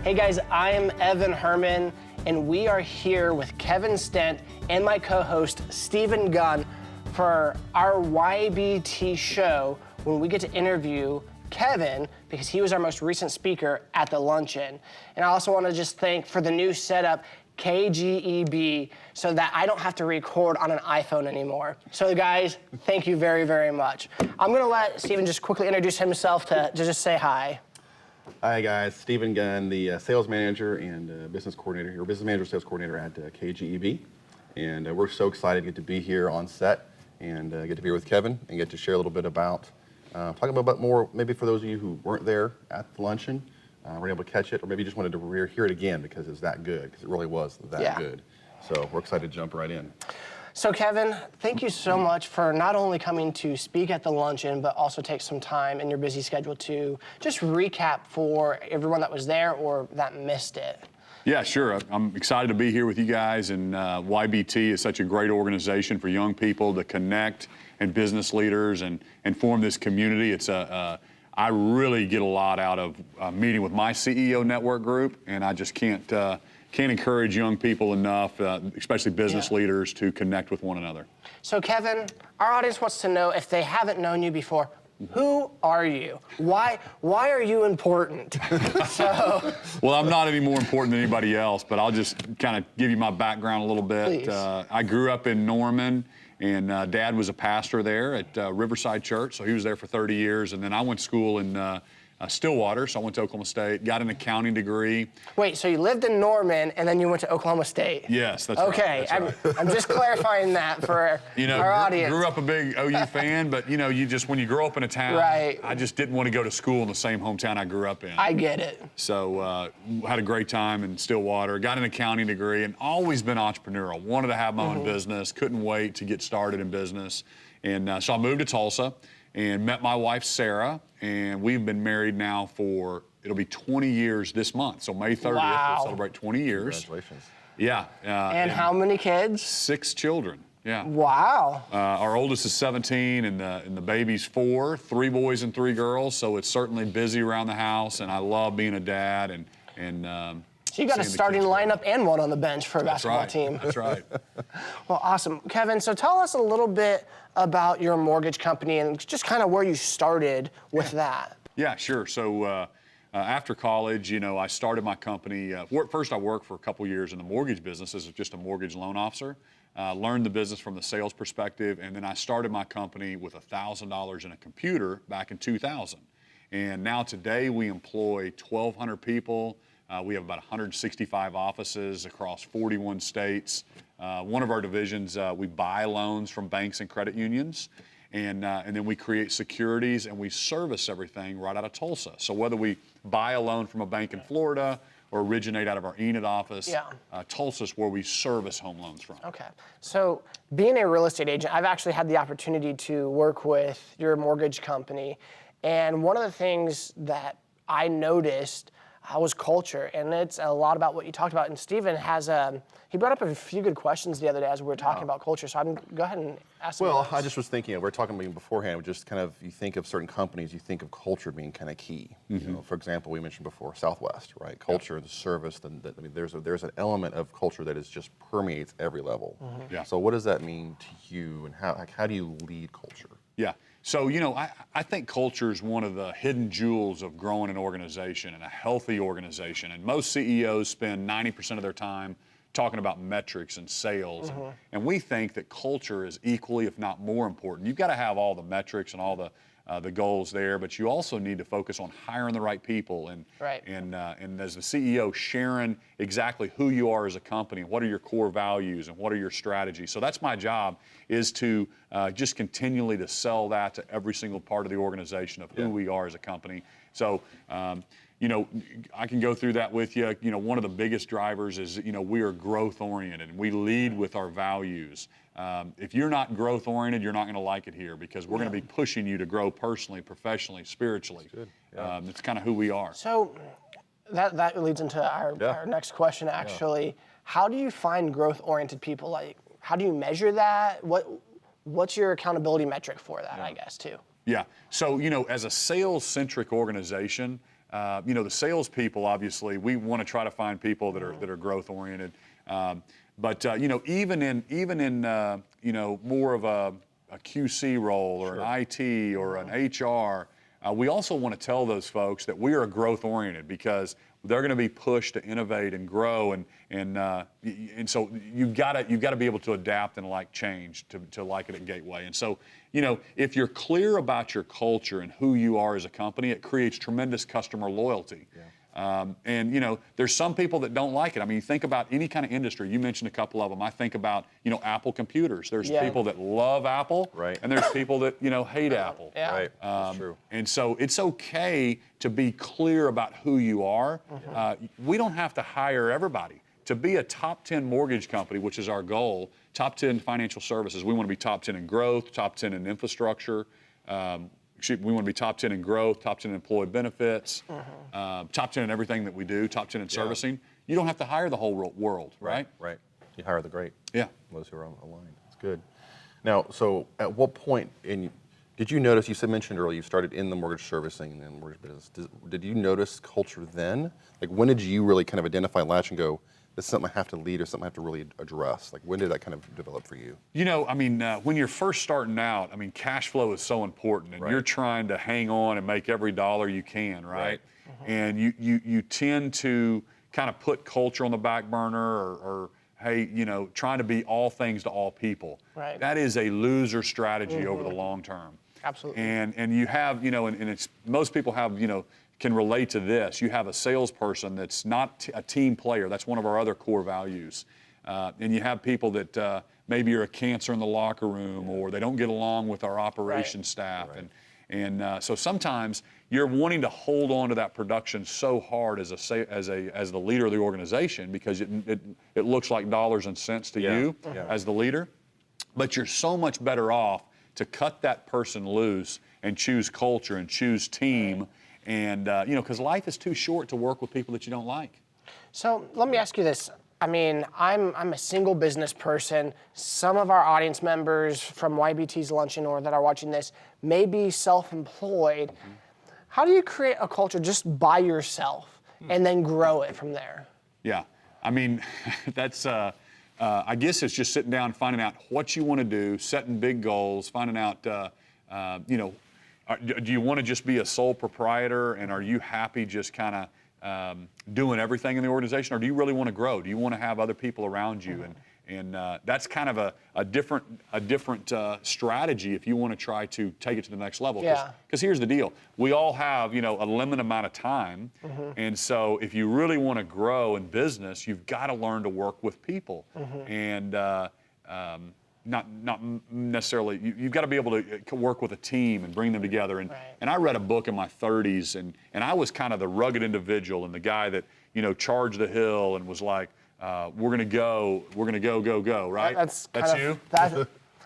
Hey guys, I'm Evan Herman, and we are here with Kevin Stitt and my co-host Stephen Gunn for our YBT show when we get to interview Kevin because he was our most recent speaker at the Luncheon. And I also want to just thank for the new setup, KGEB, so that I don't have to record on an iPhone anymore. So guys, thank you very, very much. I'm gonna let Stephen just quickly introduce himself to just say hi. Hi guys, Stephen Gunn, the sales manager and business coordinator, or business manager sales coordinator at KGEB. And we're so excited to get to be here on set and get to be here with Kevin and get to share a little bit about, talking about more, maybe for those of you who weren't there at the luncheon, were able to catch it, or maybe just wanted to hear it again because it's that good, because it really was that good. So we're excited to jump right in. So Kevin, thank you so much for not only coming to speak at the Luncheon, but also take some time in your busy schedule to just recap for everyone that was there or that missed it. Yeah, sure. I'm excited to be here with you guys, and YBT is such a great organization for young people to connect and business leaders and form this community. It's I really get a lot out of meeting with my CEO network group, and I just can't encourage young people enough, especially business leaders, to connect with one another. So Kevin, our audience wants to know, if they haven't known you before, who are you? Why are you important? Well, I'm not any more important than anybody else, but I'll just kind of give you my background a little bit. I grew up in Norman, and Dad was a pastor there at Riverside Church, so he was there for 30 years, and then I went to school in Stillwater, so I went to Oklahoma State, got an accounting degree. Wait, so you lived in Norman and then you went to Oklahoma State? Yes, that's okay, right. Okay, I'm just clarifying that for our audience. Grew up a big OU fan, but you just, when you grow up in a town, I just didn't want to go to school in the same hometown I grew up in. I get it. So had a great time in Stillwater, got an accounting degree, and always been entrepreneurial. Wanted to have my own business, couldn't wait to get started in business. And so I moved to Tulsa and met my wife, Sarah, and we've been married now for, it'll be 20 years this month. So May 30th, we'll celebrate 20 years. Congratulations. Yeah. And how many kids? 6 children, yeah. Wow. Our oldest is 17 and the baby's 4, 3 boys and 3 girls. So it's certainly busy around the house, and I love being a dad and so you got a starting lineup and one on the bench for a basketball team. That's right. Well, awesome. Kevin, so tell us a little bit about your mortgage company and just kind of where you started with that. Yeah, sure. So after college, I started my company. First, I worked for a couple years in the mortgage business as just a mortgage loan officer. Learned the business from the sales perspective, and then I started my company with $1,000 in a computer back in 2000. And now today we employ 1,200 people. We have about 165 offices across 41 states. One of our divisions, we buy loans from banks and credit unions, and then we create securities and we service everything right out of Tulsa. So whether we buy a loan from a bank in Florida or originate out of our Enid office, Tulsa's where we service home loans from. Okay. So being a real estate agent, I've actually had the opportunity to work with your mortgage company, and one of the things that I noticed was culture, and it's a lot about what you talked about. And Stephen has he brought up a few good questions the other day as we were talking about culture. So go ahead and ask. Well, I just was thinking, we were talking beforehand. Just kind of, you think of certain companies, you think of culture being kind of key. For example, we mentioned before Southwest, right? Culture, the service. I mean, there's an element of culture that is just permeates every level. So what does that mean to you, and how do you lead culture? Yeah. So, I think culture is one of the hidden jewels of growing an organization and a healthy organization. And most CEOs spend 90% of their time talking about metrics and sales. And we think that culture is equally, if not more important. You've got to have all the metrics and all the goals there, but you also need to focus on hiring the right people and as the CEO, sharing exactly who you are as a company, what are your core values and what are your strategies. So that's my job, is to just continually to sell that to every single part of the organization of who we are as a company. So I can go through that with you. One of the biggest drivers is, we are growth oriented and we lead with our values. If you're not growth oriented, you're not going to like it here, because we're going to be pushing you to grow personally, professionally, spiritually. It's kind of who we are. So that leads into our next question, actually. How do you find growth oriented people? Like, how do you measure that? What's your accountability metric for that, I guess, too? Yeah. So, as a sales-centric organization, the salespeople, obviously, we want to try to find people that are growth oriented. But even in more of a QC role or an IT or an HR, we also want to tell those folks that we are growth oriented, because they're going to be pushed to innovate and grow, and so you've got to be able to adapt and like change to like it at Gateway. And so if you're clear about your culture and who you are as a company, it creates tremendous customer loyalty. Yeah. And there's some people that don't like it. I mean, you think about any kind of industry. You mentioned a couple of them. I think about Apple computers. There's people that love Apple, right, and there's people that hate Apple. Yeah. Right. That's true. And so it's okay to be clear about who you are. We don't have to hire everybody. To be a top 10 mortgage company, which is our goal, top 10 financial services, we want to be top 10 in growth, top 10 in infrastructure. We want to be top 10 in growth, top 10 in employee benefits, top 10 in everything that we do, top 10 in servicing. You don't have to hire the whole world, right? Right. You hire the great. Yeah. Those who are aligned. That's good. Now, so at what point did you notice, you mentioned earlier, you started in the mortgage servicing and mortgage business. Did you notice culture then? Like, when did you really kind of identify, latch, and go, this is something I have to lead or something I have to really address? Like, when did that kind of develop for you? When you're first starting out, cash flow is so important, and you're trying to hang on and make every dollar you can, right? And you tend to kind of put culture on the back burner, or hey, trying to be all things to all people. Right. That is a loser strategy over the long term. Absolutely. And you have, and it's, most people have, can relate to this. You have a salesperson that's not a team player. That's one of our other core values. And you have people that maybe are a cancer in the locker room, or they don't get along with our operations staff. Right. And so sometimes you're wanting to hold on to that production so hard as the leader of the organization, because it looks like dollars and cents to you as the leader. But you're so much better off to cut that person loose and choose culture and choose team. And, because life is too short to work with people that you don't like. So let me ask you this. I'm a single business person. Some of our audience members from YBT's Luncheon or that are watching this may be self-employed. How do you create a culture just by yourself and then grow it from there? Yeah, that's, I guess it's just sitting down, finding out what you want to do, setting big goals, finding out, do you want to just be a sole proprietor, and are you happy just kind of doing everything in the organization, or do you really want to grow? Do you want to have other people around you? And that's kind of a different strategy if you want to try to take it to the next level. Because here's the deal: we all have a limited amount of time, and so if you really want to grow in business, you've got to learn to work with people, and not necessarily, you've got to be able to work with a team and bring them together. And I read a book in my 30s, and I was kind of the rugged individual and the guy that charged the hill and was like, we're gonna go, right? That's you.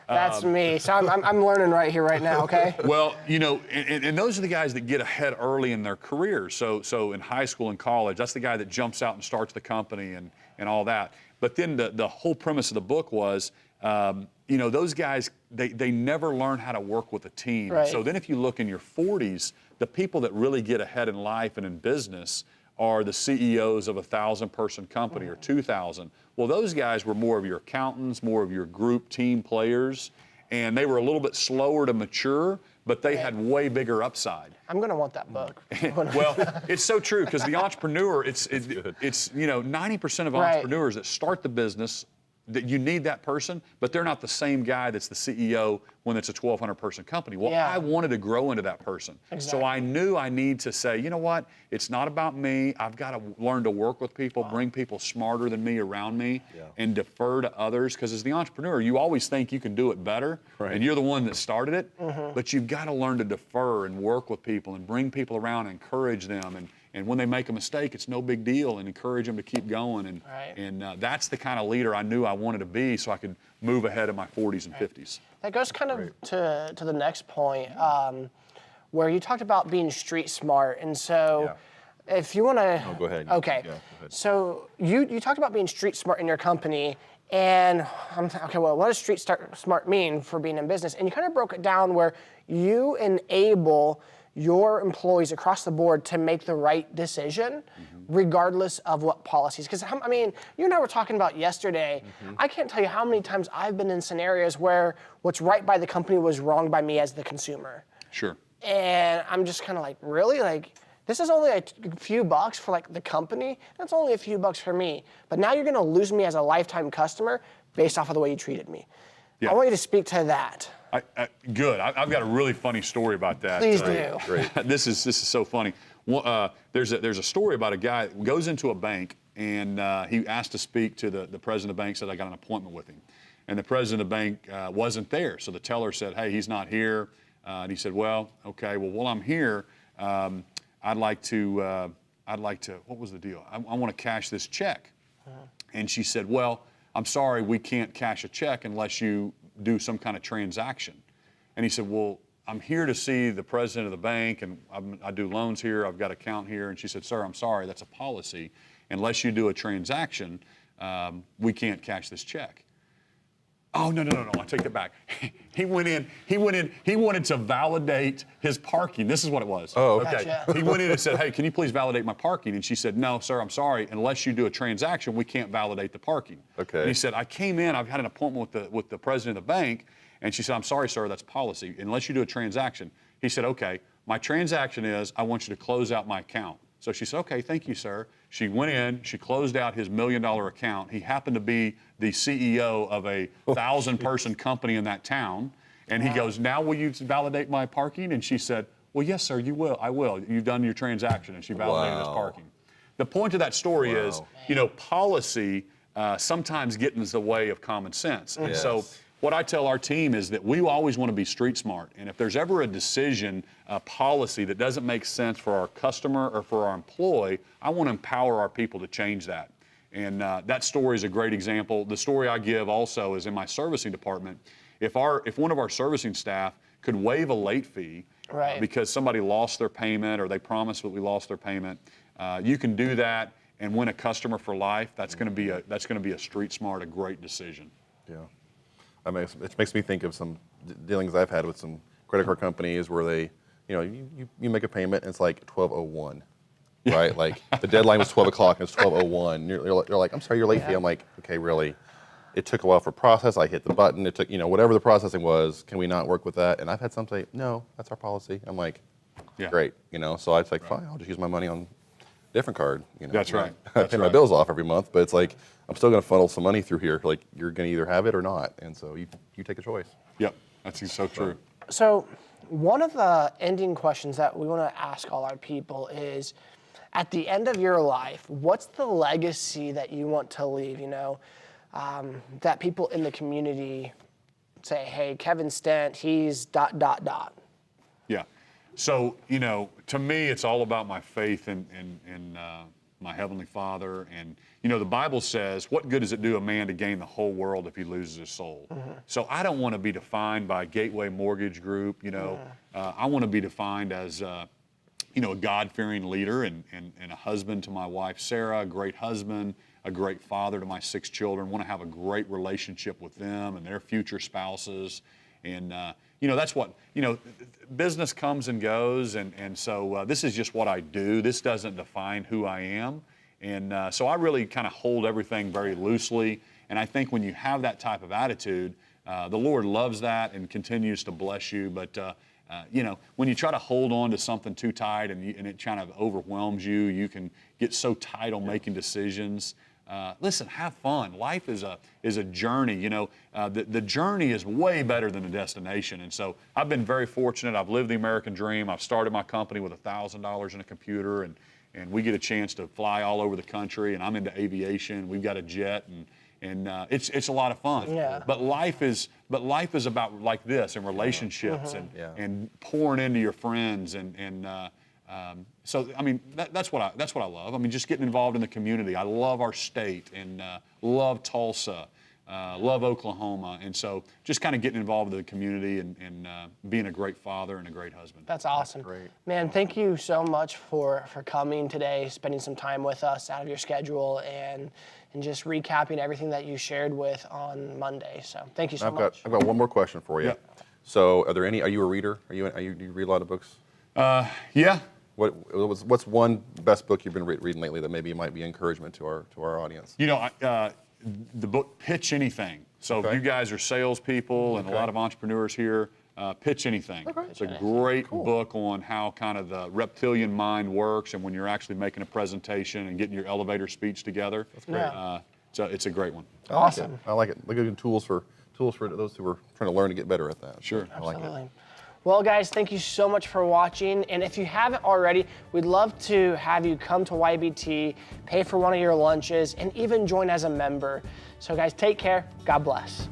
That's me. So I'm learning right here, right now. Okay. Well, and those are the guys that get ahead early in their careers. So in high school and college, that's the guy that jumps out and starts the company and all that. But then the whole premise of the book was, those guys, they never learn how to work with a team. Right. So then if you look in your 40s, the people that really get ahead in life and in business are the CEOs of a 1,000-person company or 2,000. Well, those guys were more of your accountants, more of your group team players, and they were a little bit slower to mature, but they had way bigger upside. I'm gonna want that book. Well, it's so true, because the entrepreneur, it's 90% of entrepreneurs that start the business, that you need that person, but they're not the same guy that's the CEO when it's a 1,200-person company. Well, I wanted to grow into that person. Exactly. So I knew I need to say, you know what? It's not about me. I've got to learn to work with people, bring people smarter than me around me, and defer to others. Because as the entrepreneur, you always think you can do it better, and you're the one that started it. But you've got to learn to defer and work with people and bring people around and encourage them. And when they make a mistake, it's no big deal, and encourage them to keep going. And that's the kind of leader I knew I wanted to be, so I could move ahead in my 40s and 50s. That goes kind of to the next point, where you talked about being street smart. And so if you want to... Oh, go ahead. Okay. Yeah, go ahead. So you talked about being street smart in your company. And I'm thinking, okay, well, what does street smart mean for being in business? And you kind of broke it down where you enable your employees across the board to make the right decision, regardless of what policies. Because, I mean, you and I were talking about yesterday, I can't tell you how many times I've been in scenarios where what's right by the company was wrong by me as the consumer. Sure. And I'm just kind of like, really? Like, this is only a few bucks for like the company. That's only a few bucks for me. But now you're going to lose me as a lifetime customer based off of the way you treated me. Yeah. I want you to speak to that. Good. I've got a really funny story about that. Please do. Great. This is so funny. There's a story about a guy who goes into a bank and he asked to speak to the president of the bank. Said I got an appointment with him, and the president of the bank wasn't there. So the teller said, "Hey, he's not here." And he said, "Well, okay. Well, while I'm here, I'd like to. What was the deal? I want to cash this check." And she said, "Well, I'm sorry, we can't cash a check unless you do some kind of transaction." And he said, "Well, I'm here to see the president of the bank, and I do loans here. I've got an account here." And she said, "Sir, I'm sorry, that's a policy. Unless you do a transaction, we can't cash this check." Oh, no, I take that back. He wanted to validate his parking. This is what it was. Oh, okay. Gotcha. He went in and said, "Hey, can you please validate my parking?" And she said, "No, sir, I'm sorry. Unless you do a transaction, we can't validate the parking." Okay. And he said, "I came in, I've had an appointment with the president of the bank." And she said, "I'm sorry, sir, that's policy. Unless you do a transaction." He said, "Okay, my transaction is I want you to close out my account." So she said, "Okay, thank you, sir." She went in, she closed out his $1 million account. He happened to be the CEO of a 1,000-person company in that town. And he goes, "Now will you validate my parking?" And she said, "Well, yes, sir, you will. I will. You've done your transaction." And she validated his parking. The point of that story is, policy sometimes gets in the way of common sense. And so what I tell our team is that we always want to be street smart. And if there's ever a decision, a policy that doesn't make sense for our customer or for our employee, I want to empower our people to change that. And that story is a great example. The story I give also is in my servicing department. If one of our servicing staff could waive a late fee because somebody lost their payment or they promised that we lost their payment, you can do that and win a customer for life. That's going to be a street smart, a great decision. Yeah. It makes me think of some dealings I've had with some credit card companies where they, you make a payment and it's like 12:01, right? Like the deadline was 12 o'clock and it's 12:01. You're like, "I'm sorry, you're late fee." I'm like, "Okay, really? It took a while for process. I hit the button. It took, whatever the processing was. Can we not work with that?" And I've had some say, "No, that's our policy." I'm like, "Great," So I was like, "Fine, I'll just use my money on a different card." That's right. I pay my bills off every month, but it's like I'm still going to funnel some money through here. Like you're going to either have it or not, and so you take a choice. Yep, that's so true. So one of the ending questions that we want to ask all our people is, at the end of your life, what's the legacy that you want to leave? That people in the community say, "Hey, Kevin Stitt, he's ... Yeah. So, to me, it's all about my faith in my Heavenly Father. And, the Bible says, what good does it do a man to gain the whole world if he loses his soul? So I don't want to be defined by Gateway Mortgage Group. I want to be defined as, a God-fearing leader and a husband to my wife, Sarah, a great husband, a great father to my 6 children, want to have a great relationship with them and their future spouses. And, that's what, business comes and goes. And so this is just what I do. This doesn't define who I am. And so I really kind of hold everything very loosely. And I think when you have that type of attitude, the Lord loves that and continues to bless you. But, when you try to hold on to something too tight and it kind of overwhelms you, you can get so tight on making decisions. Listen, have fun. Life is a journey. The journey is way better than the destination. And so I've been very fortunate. I've lived the American dream. I've started my company with $1,000 in a computer, and we get a chance to fly all over the country. And I'm into aviation. We've got a jet, and it's a lot of fun. Yeah. But life is about like this, and relationships, and pouring into your friends, so I mean that's what I love. I mean, just getting involved in the community. I love our state and love Tulsa, love Oklahoma, and so just kind of getting involved in the community and being a great father and a great husband. That's awesome. That's great. Man, thank you so much for coming today, spending some time with us out of your schedule, and just recapping everything that you shared with on Monday. So thank you so much. I've got one more question for you. Yeah. So are you a reader? Do you read a lot of books? Yeah. What's one best book you've been reading lately that maybe might be encouragement to our audience? You know, the book Pitch Anything. So if you guys are salespeople and a lot of entrepreneurs here, Pitch Anything. It's a great book on how kind of the reptilian mind works and when you're actually making a presentation and getting your elevator speech together. That's great. So it's a great one. Awesome. I like it. Look at tools for those who are trying to learn to get better at that. Sure. I like Absolutely. it. Well, guys, thank you so much for watching. And if you haven't already, we'd love to have you come to YBT, pay for one of your lunches, and even join as a member. So, guys, take care. God bless.